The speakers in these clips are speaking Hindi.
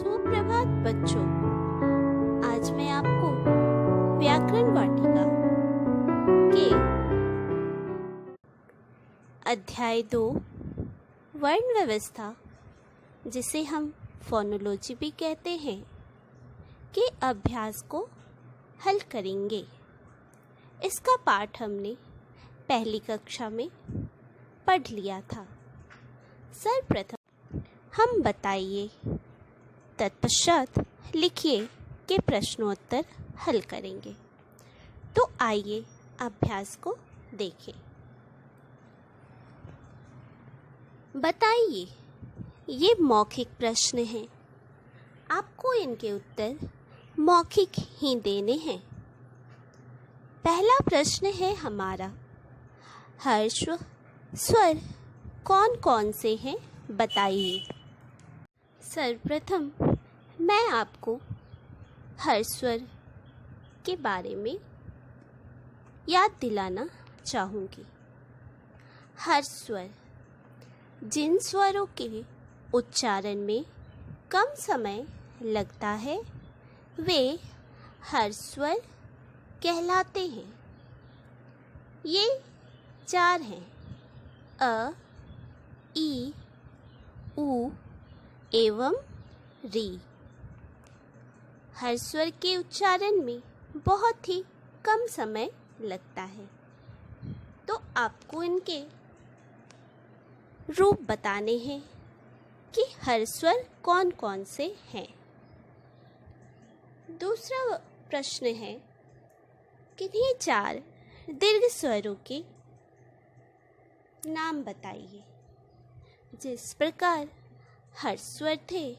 सुप्रभात बच्चों। आज मैं आपको व्याकरण वाटिका के अध्याय 2 वर्ण व्यवस्था, जिसे हम फोनोलॉजी भी कहते हैं, के अभ्यास को हल करेंगे। इसका पाठ हमने पहली कक्षा में पढ़ लिया था। सर्वप्रथम हम बताइए, तत्पश्चात लिखिए के प्रश्नोत्तर हल करेंगे। तो आइए अभ्यास को देखें। बताइए, ये मौखिक प्रश्न हैं। आपको इनके उत्तर मौखिक ही देने हैं। पहला प्रश्न है हमारा, ह्रस्व स्वर कौन कौन से हैं बताइए। सर्वप्रथम मैं आपको ह्रस्व स्वर के बारे में याद दिलाना चाहूँगी। ह्रस्व स्वर जिन स्वरों के उच्चारण में कम समय लगता है वे ह्रस्व स्वर कहलाते हैं। ये 4 हैं, अ, ई, उ एवं री। ह्रस्व स्वर के उच्चारण में बहुत ही कम समय लगता है, तो आपको इनके रूप बताने हैं कि ह्रस्व स्वर कौन कौन से हैं। दूसरा प्रश्न है, किन्हीं 4 दीर्घ स्वरों के नाम बताइए। जिस प्रकार ह्रस्व स्वर थे,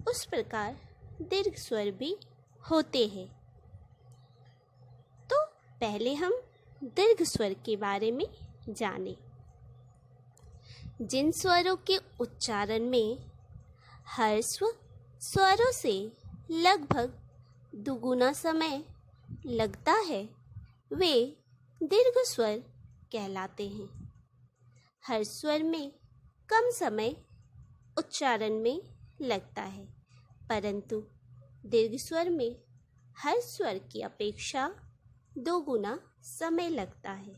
उस प्रकार दीर्घ स्वर भी होते हैं। तो पहले हम दीर्घ स्वर के बारे में जानें। जिन स्वरों के उच्चारण में ह्रस्व स्वरों से लगभग दुगुना समय लगता है, वे दीर्घ स्वर कहलाते हैं। ह्रस्व स्वर में कम समय उच्चारण में लगता है, परंतु दीर्घ स्वर में ह्रस्व स्वर की अपेक्षा 2 गुना समय लगता है।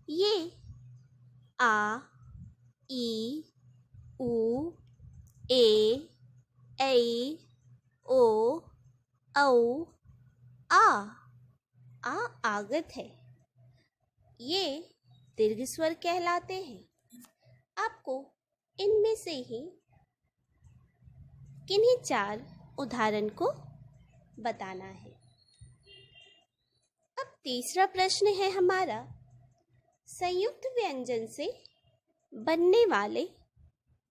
ये आ, ई, उ, ए, ऐ, ओ, औ, आ आगत है। ये दीर्घ स्वर कहलाते हैं। आपको इनमें से ही किन्हीं 4 उदाहरण को बताना है। अब तीसरा प्रश्न है हमारा, संयुक्त व्यंजन से बनने वाले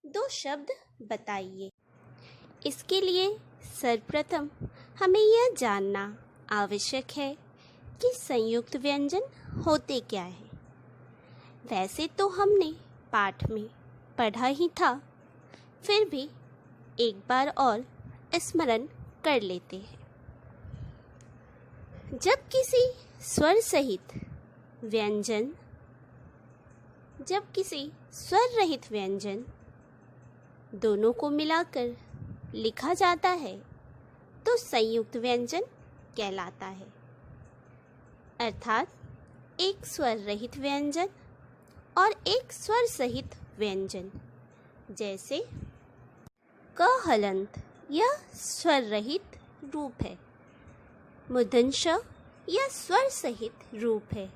2 शब्द बताइए। इसके लिए सर्वप्रथम हमें यह जानना आवश्यक है कि संयुक्त व्यंजन होते क्या है। वैसे तो हमने पाठ में पढ़ा ही था, फिर भी एक बार और स्मरण कर लेते हैं। जब किसी स्वर रहित व्यंजन दोनों को मिलाकर लिखा जाता है, तो संयुक्त व्यंजन कहलाता है। अर्थात एक स्वर रहित व्यंजन और एक स्वर सहित व्यंजन। जैसे क हलंत, यह स्वर रहित रूप है। मूर्धन्य ष यह स्वर सहित रूप है।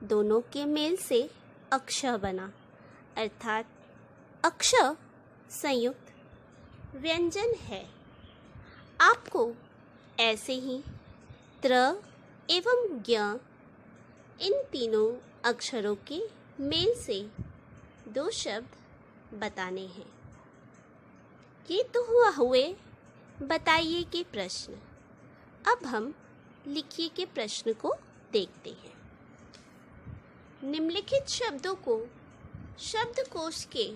दोनों के मेल से अक्ष बना, अर्थात अक्ष संयुक्त व्यंजन है। आपको ऐसे ही त्र एवं ज्ञ, इन तीनों अक्षरों के मेल से 2 शब्द बताने हैं। ये तो हुए बताइए के प्रश्न। अब हम लिखिए के प्रश्न को देखते हैं। निम्नलिखित शब्दों को शब्दकोश के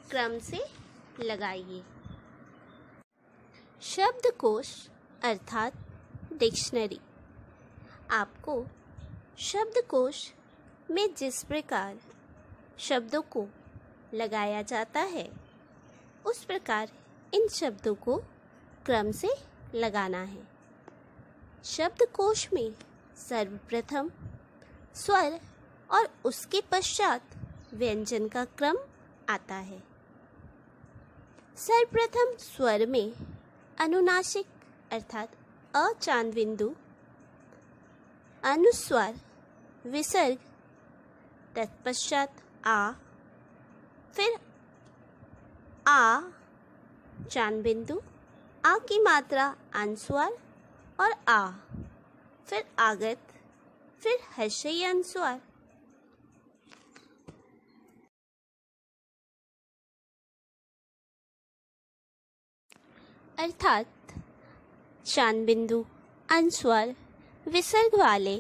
क्रम से लगाइए। शब्दकोश अर्थात डिक्शनरी। आपको शब्दकोश में जिस प्रकार शब्दों को लगाया जाता है, उस प्रकार इन शब्दों को क्रम से लगाना है। शब्दकोश में सर्वप्रथम स्वर और उसके पश्चात व्यंजन का क्रम आता है। सर्वप्रथम स्वर में अनुनासिक अर्थात अ चांद बिंदु, अनुस्वार, विसर्ग, तत्पश्चात आ, फिर आ चांद बिंदु, आ की मात्रा अनुस्वार और आ, फिर आगत, फिर हर्षई अनुस्वार। अर्थात चांद बिंदु, अनुस्वार, विसर्ग वाले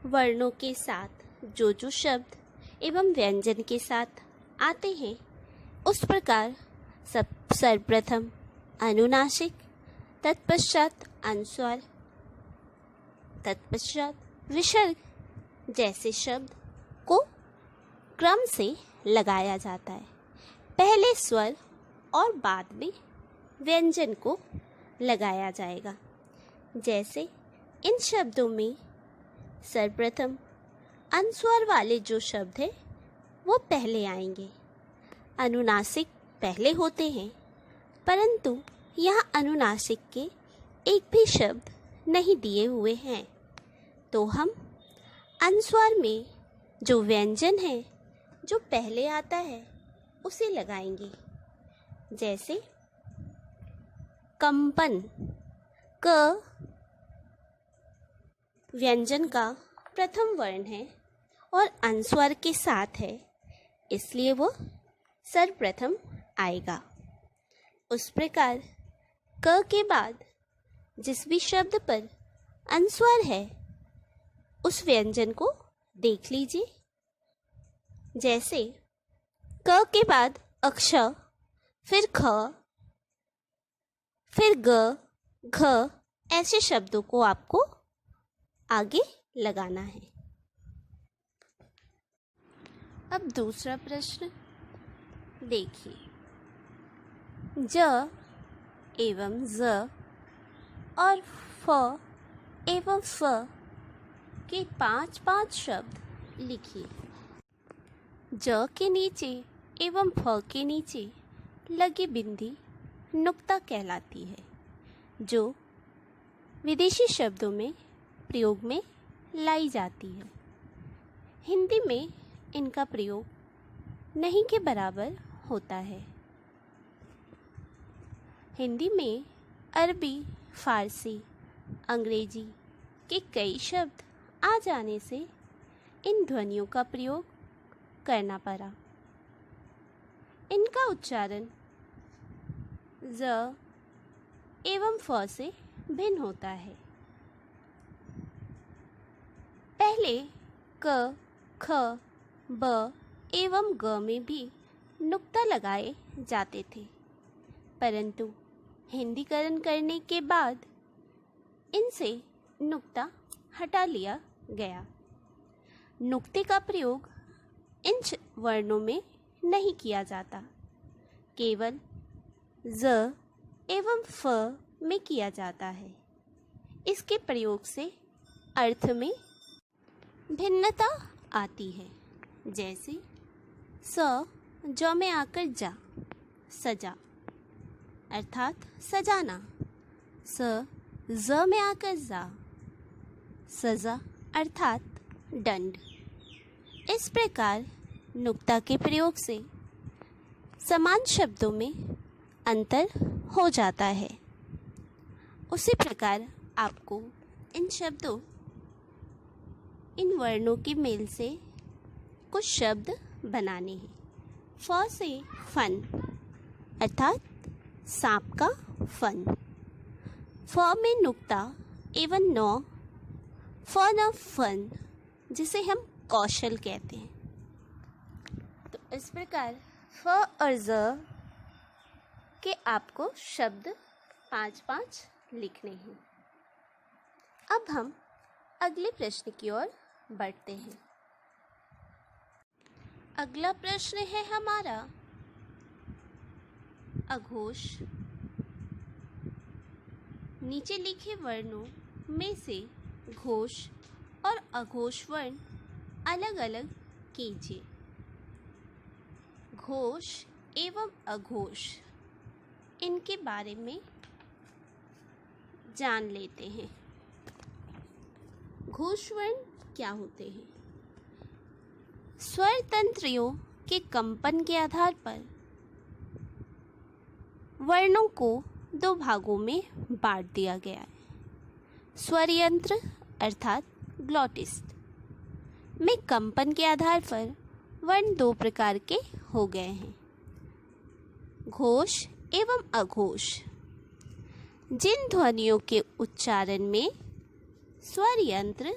वर्णों के साथ जो शब्द एवं व्यंजन के साथ आते हैं, उस प्रकार सर्वप्रथम अनुनासिक, तत्पश्चात अनुस्वार, तत्पश्चात विसर्ग जैसे शब्द को क्रम से लगाया जाता है। पहले स्वर और बाद में व्यंजन को लगाया जाएगा। जैसे इन शब्दों में सर्वप्रथम अनुस्वार वाले जो शब्द हैं वो पहले आएंगे। अनुनासिक पहले होते हैं, परंतु यहाँ अनुनासिक के एक भी शब्द नहीं दिए हुए हैं, तो हम अनुस्वार में जो व्यंजन है जो पहले आता है उसे लगाएंगे। जैसे कंपन, क व्यंजन का प्रथम वर्ण है और अनुस्वार के साथ है, इसलिए वो सर्वप्रथम आएगा। उस प्रकार क के बाद जिस भी शब्द पर अनुस्वार है उस व्यंजन को देख लीजिए। जैसे क के बाद अक्षर, फिर ख, फिर ग, घ, ऐसे शब्दों को आपको आगे लगाना है। अब दूसरा प्रश्न देखिए। ज एवं ज और फ एवं फ के 5-5 शब्द लिखिए। ज के नीचे एवं फ के नीचे लगी बिंदी नुक्ता कहलाती है, जो विदेशी शब्दों में प्रयोग में लाई जाती है। हिंदी में इनका प्रयोग नहीं के बराबर होता है। हिंदी में अरबी, फारसी, अंग्रेजी के कई शब्द आ जाने से इन ध्वनियों का प्रयोग करना पड़ा। इनका उच्चारण ज एवं फ से भिन्न होता है। पहले क, ख, ब एवं ग में भी नुक्ता लगाए जाते थे, परंतु हिंदीकरण करने के बाद इनसे नुक्ता हटा लिया गया। नुक्ते का प्रयोग इन वर्णों में नहीं किया जाता, केवल ज एवं फ में किया जाता है। इसके प्रयोग से अर्थ में भिन्नता आती है। जैसे स ज में आकर जा, सजा अर्थात सजाना। स ज में आकर जा, सजा अर्थात दंड। इस प्रकार नुक्ता के प्रयोग से समान शब्दों में अंतर हो जाता है। उसी प्रकार आपको इन शब्दों, इन वर्णों के मेल से कुछ शब्द बनाने हैं। फ से फन अर्थात सांप का फन। फ में नुक्ता एवं नौ, फ न फन, जिसे हम कौशल कहते हैं। तो इस प्रकार फ और ज के आपको शब्द 5-5 लिखने हैं। अब हम अगले प्रश्न की ओर बढ़ते हैं। अगला प्रश्न है हमारा अघोष नीचे लिखे वर्णों में से घोष और अघोष वर्ण अलग अलग कीजिए। घोष एवं अघोष, इनके बारे में जान लेते हैं। घोष वर्ण क्या होते हैं? स्वर तंत्रियों के कंपन के आधार पर वर्णों को दो भागों में बांट दिया गया है। स्वर यंत्र अर्थात ग्लॉटिस्ट में कंपन के आधार पर वर्ण दो प्रकार के हो गए हैं, घोष एवं अघोष। जिन ध्वनियों के उच्चारण में स्वर यंत्र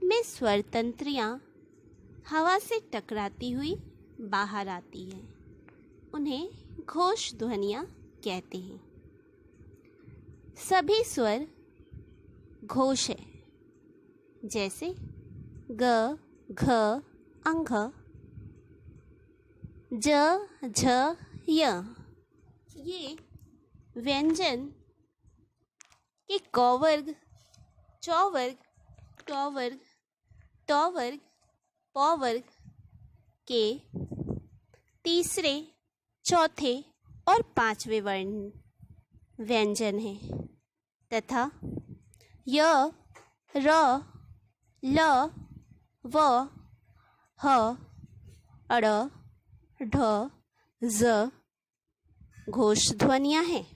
में स्वर तंत्रियां हवा से टकराती हुई बाहर आती हैं, उन्हें घोष ध्वनियां कहते हैं। सभी स्वर घोष है, जैसे ग, घ, अंघ, ज, झ, य। ये व्यंजन के क वर्ग, च वर्ग, ट वर्ग, ट वर्ग, प वर्ग के तीसरे, चौथे और पांचवें वर्ण व्यंजन हैं तथा य, र, ल, व, ह, अड़, ढ, ज घोष ध्वनियां हैं।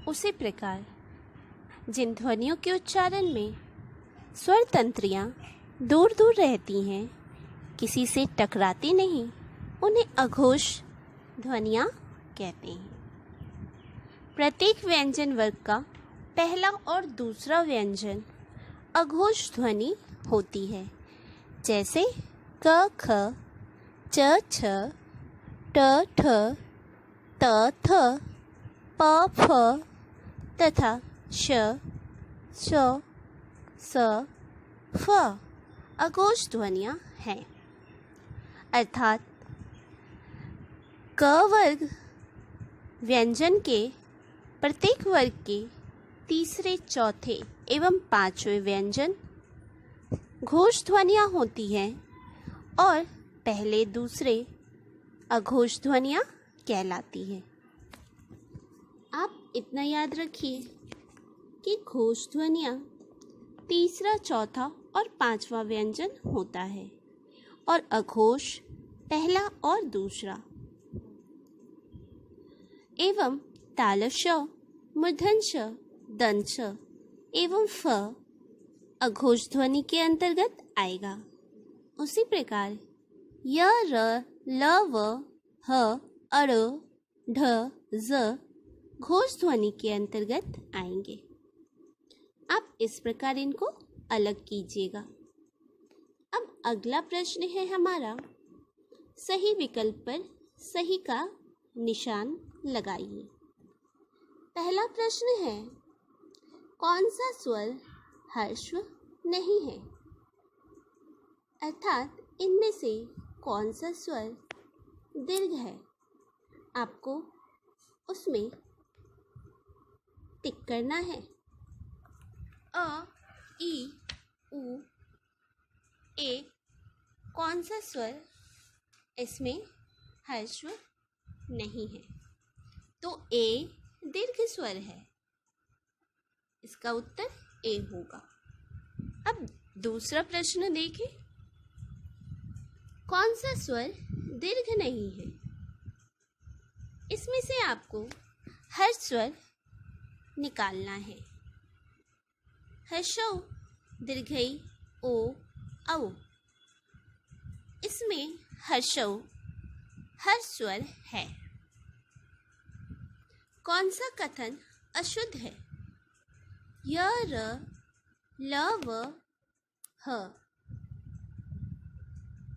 उसी प्रकार जिन ध्वनियों के उच्चारण में स्वर तंत्रियां दूर दूर रहती हैं, किसी से टकराती नहीं, उन्हें अघोष ध्वनियां कहते हैं। प्रत्येक व्यंजन वर्ग का पहला और दूसरा व्यंजन अघोष ध्वनि होती है, जैसे क, ख, च, छ, ट, ठ, त, थ, प, फ तथा श, श, स, फ अघोष ध्वनियां हैं। अर्थात क वर्ग व्यंजन के प्रत्येक वर्ग के तीसरे, चौथे एवं पांचवें व्यंजन घोष ध्वनियां होती हैं और पहले दूसरे अघोष ध्वनियां कहलाती हैं। आप इतना याद रखिए कि घोष ध्वनियां तीसरा, चौथा और पांचवा व्यंजन होता है और अघोष पहला और दूसरा। एवं ताल श, मूर्धन श, दंत श एवं फ अघोष ध्वनि के अंतर्गत आएगा। उसी प्रकार य, र, ल, व, ह, अड़, ढ, ज घोष ध्वनि के अंतर्गत आएंगे। आप इस प्रकार इनको अलग कीजिएगा। अब अगला प्रश्न है हमारा, सही विकल्प पर सही का निशान लगाइए। पहला प्रश्न है, कौन सा स्वर ह्रस्व नहीं है? अर्थात इनमें से कौन सा स्वर दीर्घ है? आपको उसमें टिक करना है। अ, ई, उ, ए कौन सा स्वर इसमें ह्रस्व नहीं है? तो ए दीर्घ स्वर है, इसका उत्तर ए होगा। अब दूसरा प्रश्न देखें, कौन सा स्वर दीर्घ नहीं है? इसमें से आपको हर स्वर निकालना है। ह्रस्व, दीर्घई, ओ, औ। इसमें ह्रस्व हर स्वर है। कौन सा कथन अशुद्ध है? य, र, ल, व, ह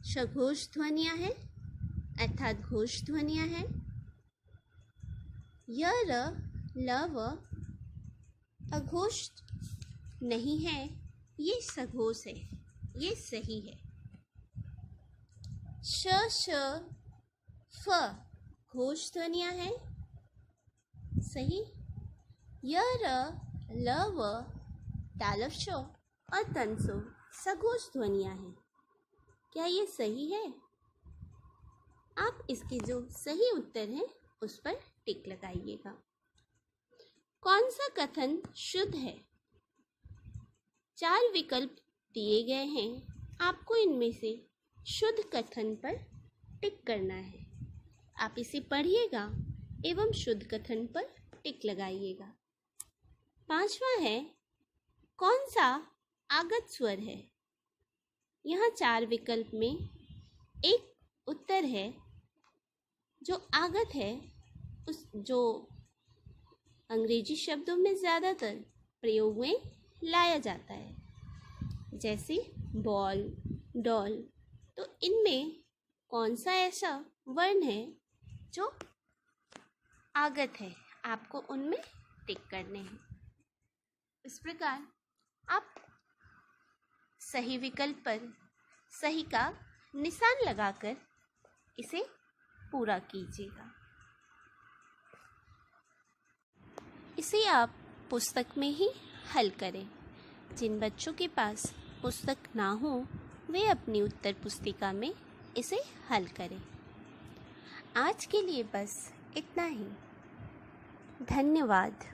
सघोष ध्वनियां हैं अर्थात घोष ध्वनियां हैं। य, र, ल, व अघोष नहीं है, ये सघोष है, ये सही है। श, श, फ घोष ध्वनियां हैं सही। य, र, ल, व तालव्य श और तंसो सघोष ध्वनियाँ हैं। क्या ये सही है? आप इसके जो सही उत्तर है उस पर टिक लगाइएगा। कौन सा कथन शुद्ध है? 4 विकल्प दिए गए हैं, आपको इनमें से शुद्ध कथन पर टिक करना है। आप इसे पढ़िएगा एवं शुद्ध कथन पर टिक लगाइएगा। 5वां है, कौन सा आगत स्वर है? यहाँ 4 विकल्प में एक उत्तर है जो आगत है, उस जो अंग्रेजी शब्दों में ज़्यादातर प्रयोग में लाया जाता है, जैसे बॉल, डॉल। तो इनमें कौन सा ऐसा वर्ण है जो आगत है? आपको उनमें टिक करने हैं। इस प्रकार आप सही विकल्प पर सही का निशान लगाकर इसे पूरा कीजिएगा। इसे आप पुस्तक में ही हल करें। जिन बच्चों के पास पुस्तक ना हो वे अपनी उत्तर पुस्तिका में इसे हल करें। आज के लिए बस इतना ही। धन्यवाद।